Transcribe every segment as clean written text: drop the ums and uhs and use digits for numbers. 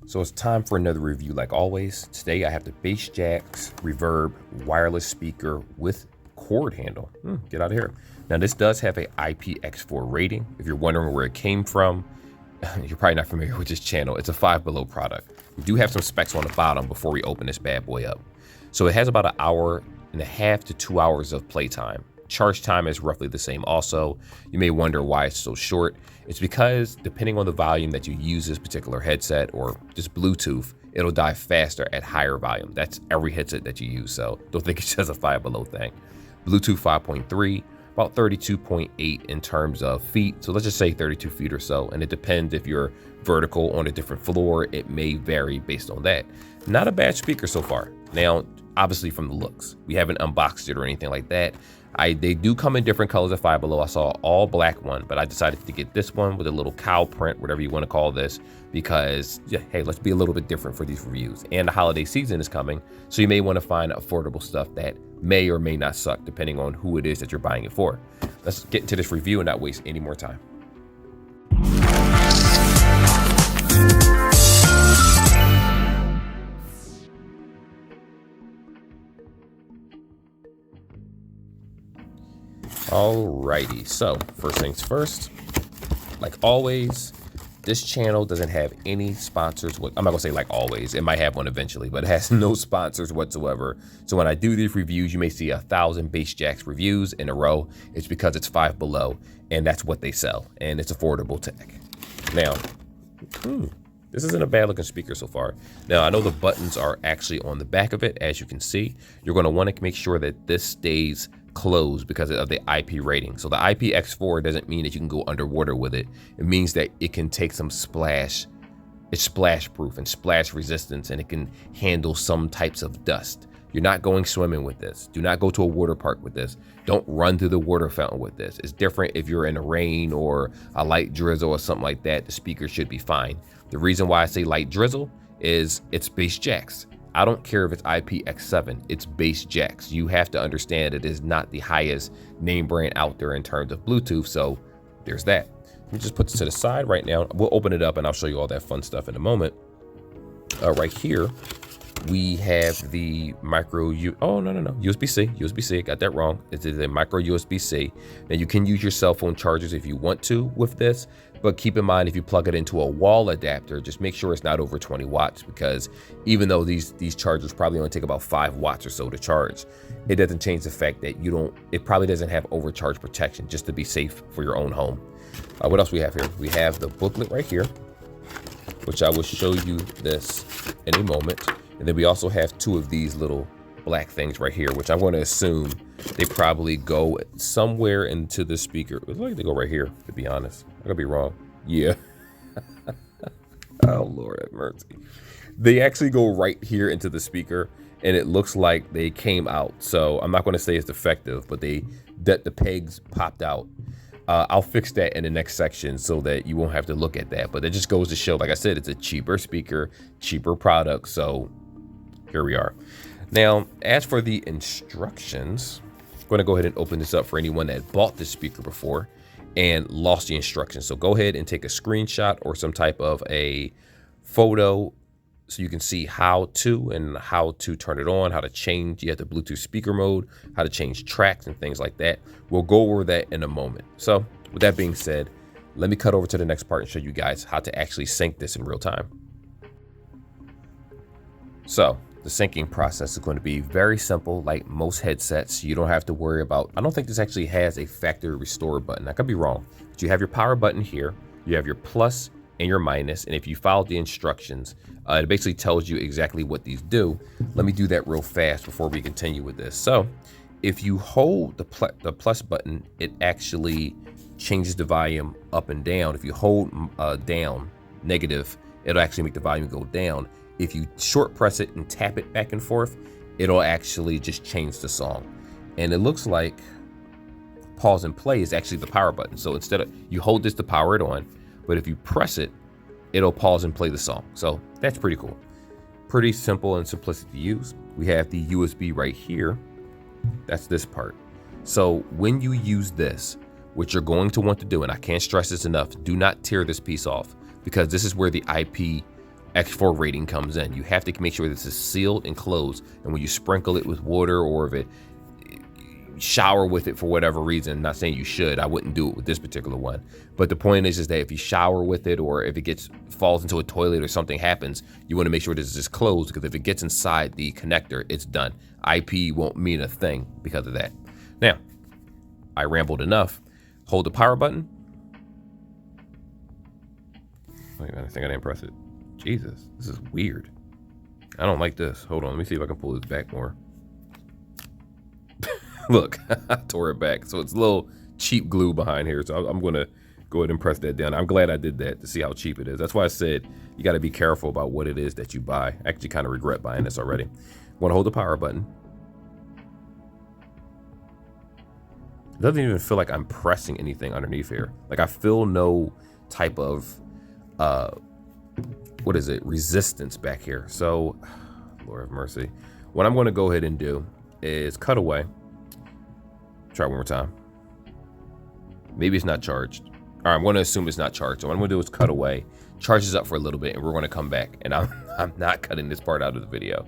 So it's time for another review like always. Today I have the Bass Jacks Reverb wireless speaker with cord handle. Get out of here. Now this does have a IPX4 rating. If you're wondering where it came from, you're probably not familiar with this channel. It's a 5 Below product. We do have some specs on the bottom before we open this bad boy up. So it has about an hour and a half to 2 hours of playtime. Charge time is roughly the same also. You may wonder why it's so short. It's because depending on the volume that you use this particular headset or just Bluetooth, it'll die faster at higher volume. That's every headset that you use, so don't think it's just a 5 Below thing. Bluetooth 5.3, about 32.8 in terms of feet. So let's just say 32 feet or so. And it depends if you're vertical on a different floor, it may vary based on that. Not a bad speaker so far. Now, obviously from the looks, we haven't unboxed it or anything like that. They do come in different colors at 5 Below. I saw all black one, but I decided to get this one with a little cow print, whatever you want to call this, because yeah, hey, let's be a little bit different for these reviews. And the holiday season is coming, so you may want to find affordable stuff that may or may not suck depending on who it is that you're buying it for. Let's get into this review and not waste any more time. Alrighty, so first things first, like always, this channel doesn't have any sponsors. I'm not gonna say like always, it might have one eventually, but it has no sponsors whatsoever. So when I do these reviews, you may see 1,000 Bass Jacks reviews in a row. It's because it's 5 Below and that's what they sell and it's affordable tech. Now, this isn't a bad looking speaker so far. Now I know the buttons are actually on the back of it. As you can see, you're gonna wanna make sure that this stays closed because of the IP rating. So the IPX4 doesn't mean that you can go underwater with it. It means that it can take some splash. It's splash proof and splash resistance, and it can handle some types of dust. You're not going swimming with this. Do not go to a water park with this. Don't run through the water fountain with this. It's different if you're in the rain or a light drizzle or something like that. The speaker should be fine. The reason why I say light drizzle is it's Bass Jacks. I don't care if it's IPX7, it's Bass Jacks. You have to understand it is not the highest name brand out there in terms of Bluetooth, so there's that. Let me just put this to the side right now. We'll open it up and I'll show you all that fun stuff in a moment. Right here, we have the USB-C, I got that wrong. It is a micro USB-C. Now you can use your cell phone chargers if you want to with this, but keep in mind if you plug it into a wall adapter, just make sure it's not over 20 watts because even though these chargers probably only take about 5 watts or so to charge, it doesn't change the fact that it probably doesn't have overcharge protection, just to be safe for your own home. What else we have here? We have the booklet right here, which I will show you this in a moment. And then we also have 2 of these little black things right here, which I'm going to assume they probably go somewhere into the speaker. It looks like they go right here, to be honest. I could be wrong. Yeah. Oh, Lord have mercy. They actually go right here into the speaker, and it looks like they came out. So I'm not going to say it's defective, but the pegs popped out. I'll fix that in the next section so that you won't have to look at that. But it just goes to show, like I said, it's a cheaper speaker, cheaper product. So here we are. Now, as for the instructions, I'm going to go ahead and open this up for anyone that bought this speaker before and lost the instructions. So go ahead and take a screenshot or some type of a photo so you can see how to turn it on, how to change. You have the Bluetooth speaker mode, how to change tracks and things like that. We'll go over that in a moment. So with that being said, let me cut over to the next part and show you guys how to actually sync this in real time. So the syncing process is going to be very simple, like most headsets. You don't have to worry about, I don't think this actually has a factory restore button. I could be wrong, but you have your power button here. You have your plus and your minus. And if you follow the instructions, it basically tells you exactly what these do. Let me do that real fast before we continue with this. So if you hold the plus button, it actually changes the volume up and down. If you hold down negative, it'll actually make the volume go down. If you short press it and tap it back and forth, it'll actually just change the song. And it looks like pause and play is actually the power button. So instead of, you hold this to power it on, but if you press it, it'll pause and play the song. So that's pretty cool. Pretty simple and simplistic to use. We have the USB right here. That's this part. So when you use this, what you're going to want to do, and I can't stress this enough, do not tear this piece off because this is where the IP X4 rating comes in. You have to make sure this is sealed and closed. And when you sprinkle it with water, or if it shower with it for whatever reason, not saying you should, I wouldn't do it with this particular one, but the point is that if you shower with it, or if it falls into a toilet or something happens, you want to make sure this is closed, because if it gets inside the connector, it's done. IP won't mean a thing because of that. Now, I rambled enough. Hold the power button. Wait a minute, I think I didn't press it. Jesus, this is weird. I don't like this. Hold on, let me see if I can pull this back more. Look, I tore it back. So it's a little cheap glue behind here. So I'm going to go ahead and press that down. I'm glad I did that to see how cheap it is. That's why I said you got to be careful about what it is that you buy. I actually kind of regret buying this already. Want to hold the power button. It doesn't even feel like I'm pressing anything underneath here. Like I feel no type of, what is it, resistance back here. So, Lord have mercy. What I'm going to go ahead and do is cut away. Try one more time. Maybe it's not charged. All right, I'm going to assume it's not charged. So what I'm going to do is cut away, charges up for a little bit, and we're going to come back. And I'm not cutting this part out of the video.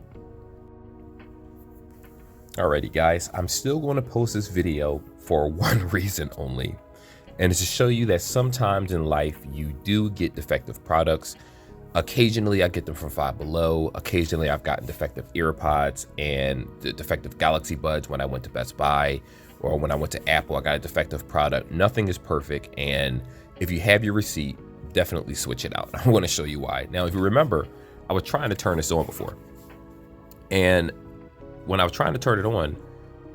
Alrighty, guys, I'm still going to post this video for one reason only, and it's to show you that sometimes in life you do get defective products. Occasionally I get them from Five Below. Occasionally I've gotten defective earpods and the defective Galaxy Buds when I went to Best Buy, or when I went to Apple, I got a defective product. Nothing is perfect, and if you have your receipt, definitely switch it out. I want to show you why. Now, if you remember, I was trying to turn this on before, and when I was trying to turn it on,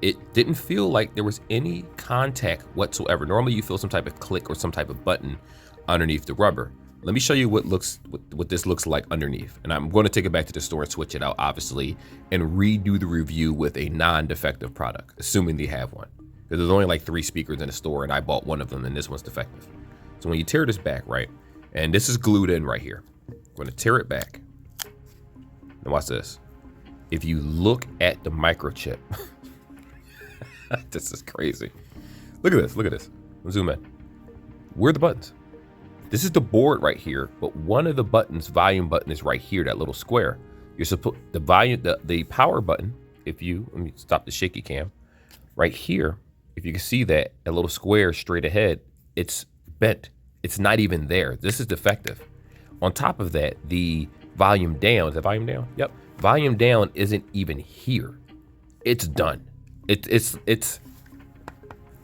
it didn't feel like there was any contact whatsoever. Normally you feel some type of click or some type of button underneath the rubber. Let me show you what this looks like underneath. And I'm going to take it back to the store and switch it out, obviously, and redo the review with a non-defective product, assuming they have one. Because there's only like 3 speakers in the store, and I bought one of them, and this one's defective. So when you tear this back, right, and this is glued in right here. I'm going to tear it back. Now watch this. If you look at the microchip, this is crazy. Look at this, look at this. Let's zoom in. Where are the buttons? This is the board right here, but one of the buttons, volume button, is right here, that little square. You're supposed, the volume, the power button, if you, let me stop the shaky cam, right here, if you can see that, a little square straight ahead, it's bent. It's not even there. This is defective. On top of that, the volume down, is that volume down? Yep. Volume down isn't even here. It's done. It's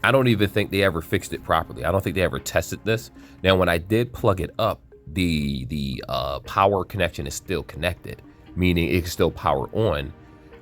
I don't even think they ever fixed it properly. I don't think they ever tested this. Now, when I did plug it up, the power connection is still connected, meaning it can still power on.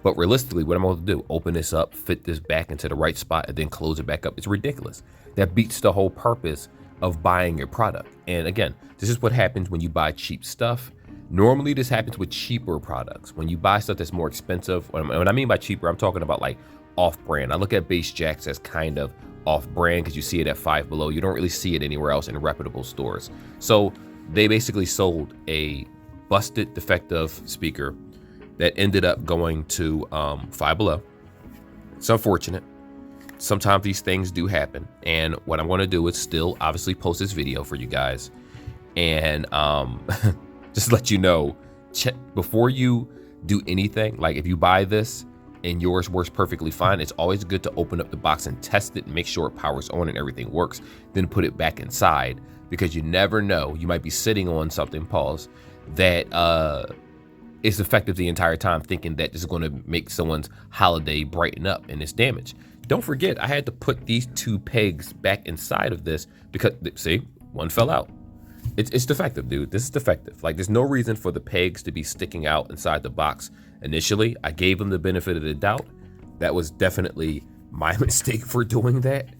But realistically, what I'm going to do, open this up, fit this back into the right spot, and then close it back up. It's ridiculous. That beats the whole purpose of buying your product. And again, this is what happens when you buy cheap stuff. Normally, this happens with cheaper products. When you buy stuff that's more expensive, when I mean by cheaper, I'm talking about like off-brand. I look at Bass Jacks as kind of off-brand because you see it at Five Below. You don't really see it anywhere else in reputable stores. So they basically sold a busted, defective speaker that ended up going to Five Below. It's unfortunate. Sometimes these things do happen. And what I'm going to do is still obviously post this video for you guys. And just let you know, check before you do anything. Like if you buy this and yours works perfectly fine, it's always good to open up the box and test it and make sure it powers on and everything works. Then put it back inside, because you never know. You might be sitting on something, pause, that is effective the entire time, thinking that this is going to make someone's holiday brighten up, and it's damaged. Don't forget, I had to put these 2 pegs back inside of this because, see, one fell out. It's defective, dude. This is defective. Like, there's no reason for the pegs to be sticking out inside the box. Initially, I gave them the benefit of the doubt. That was definitely my mistake for doing that.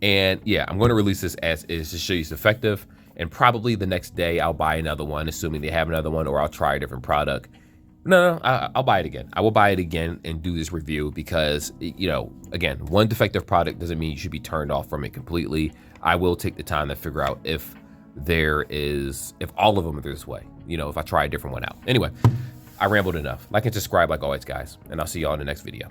And yeah, I'm going to release this as is to show you it's effective. And probably the next day I'll buy another one, assuming they have another one, or I'll try a different product. No, I'll buy it again. I will buy it again and do this review because, you know, again, one defective product doesn't mean you should be turned off from it completely. I will take the time to figure out if all of them are this way, you know, if I try a different one out. Anyway, I rambled enough. Like and subscribe like always, guys, and I'll see y'all in the next video.